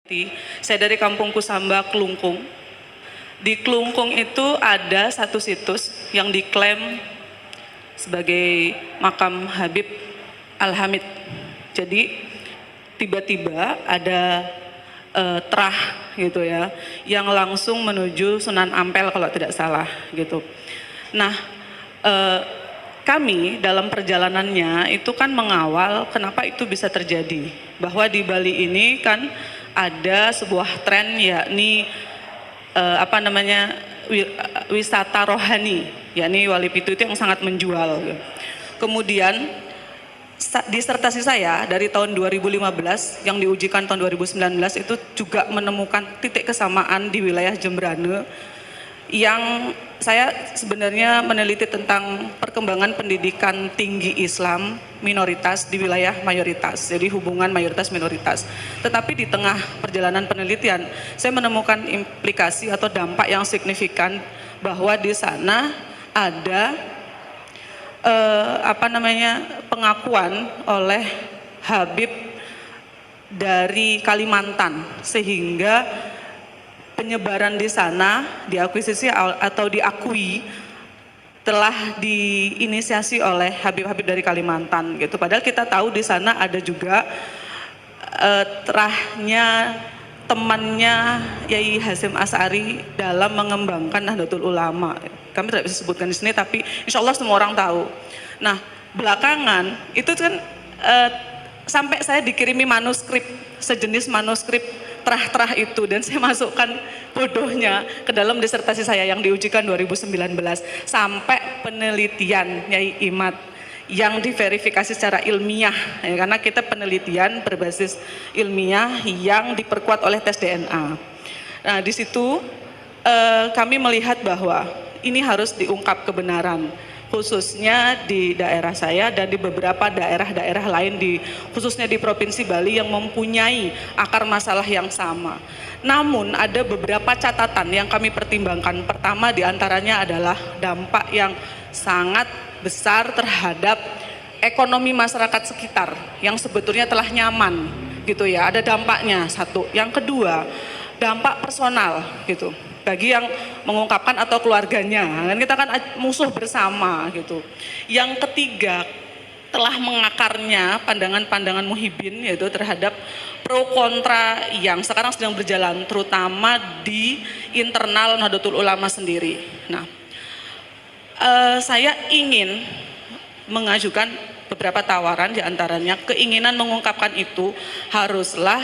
Saya dari Kampung Kusamba, Klungkung. Di Klungkung itu ada satu situs yang diklaim sebagai makam Habib Al-Hamid. Jadi tiba-tiba ada terah gitu ya, yang langsung menuju Sunan Ampel kalau tidak salah gitu. Nah, kami dalam perjalanannya itu kan mengawal kenapa itu bisa terjadi. Bahwa di Bali ini kan ada sebuah tren, yakni wisata rohani, yakni Wali Pitu itu yang sangat menjual. Kemudian disertasi saya dari tahun 2015 yang diujikan tahun 2019 itu juga menemukan titik kesamaan di wilayah Jembrane, yang saya sebenarnya meneliti tentang perkembangan pendidikan tinggi Islam minoritas di wilayah mayoritas, jadi hubungan mayoritas minoritas. Tetapi di tengah perjalanan penelitian saya menemukan implikasi atau dampak yang signifikan bahwa di sana ada pengakuan oleh Habib dari Kalimantan, sehingga penyebaran di sana diakuisisi atau diakui telah diinisiasi oleh Habib-Habib dari Kalimantan gitu. Padahal kita tahu di sana ada juga terahnya temannya Yai Hasyim Asy'ari dalam mengembangkan Nahdlatul Ulama. Kami tidak bisa sebutkan di sini, tapi insya Allah semua orang tahu. Nah, belakangan itu kan sampai saya dikirimi manuskrip, sejenis manuskrip terah-terah itu, dan saya masukkan bodohnya ke dalam disertasi saya yang diujikan 2019, sampai penelitian Yai Imad yang diverifikasi secara ilmiah ya, karena kita penelitian berbasis ilmiah yang diperkuat oleh tes DNA. Nah, di situ kami melihat bahwa ini harus diungkap kebenaran, khususnya di daerah saya dan di beberapa daerah-daerah lain, khususnya di Provinsi Bali yang mempunyai akar masalah yang sama. Namun ada beberapa catatan yang kami pertimbangkan. Pertama diantaranya adalah dampak yang sangat besar terhadap ekonomi masyarakat sekitar yang sebetulnya telah nyaman gitu ya, ada dampaknya satu. Yang kedua, dampak personal gitu, bagi yang mengungkapkan atau keluarganya, kan kita kan musuh bersama gitu. Yang ketiga, telah mengakarnya pandangan-pandangan muhibin, yaitu terhadap pro kontra yang sekarang sedang berjalan, terutama di internal Nahdlatul Ulama sendiri. Nah, saya ingin mengajukan beberapa tawaran, diantaranya keinginan mengungkapkan itu haruslah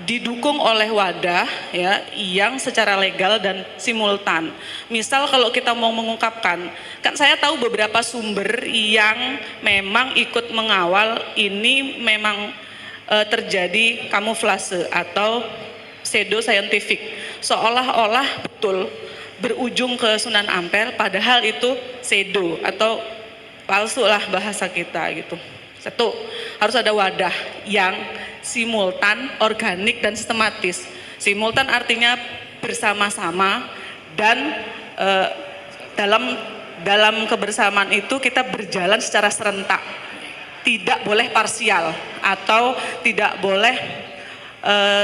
didukung oleh wadah ya yang secara legal dan simultan. Misal kalau kita mau mengungkapkan, kan saya tahu beberapa sumber yang memang ikut mengawal ini memang terjadi kamuflase atau pseudo scientific, seolah-olah betul berujung ke Sunan Ampel, padahal itu pseudo atau palsu lah bahasa kita gitu. Satu, harus ada wadah yang simultan, organik, dan sistematis. Simultan artinya bersama-sama, dan dalam kebersamaan itu kita berjalan secara serentak, tidak boleh parsial atau tidak boleh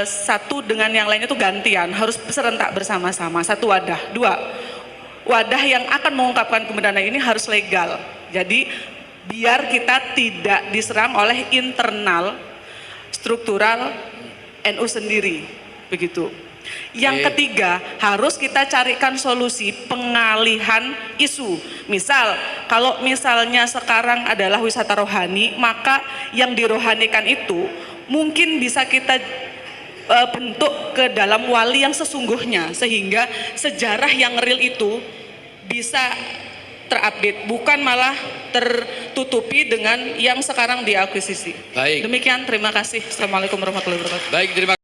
satu dengan yang lainnya itu gantian, harus serentak bersama-sama. Satu wadah. Dua, wadah yang akan mengungkapkan kebenaran ini harus legal. Jadi biar kita tidak diserang oleh internal struktural NU sendiri, begitu. Yang ketiga, harus kita carikan solusi pengalihan isu. Misal, kalau misalnya sekarang adalah wisata rohani, maka yang dirohanikan itu mungkin bisa kita bentuk ke dalam wali yang sesungguhnya, sehingga sejarah yang real itu bisa terupdate, bukan malah tertutupi dengan yang sekarang diakuisisi. Baik. Demikian, terima kasih. Assalamualaikum warahmatullahi wabarakatuh. Baik, terima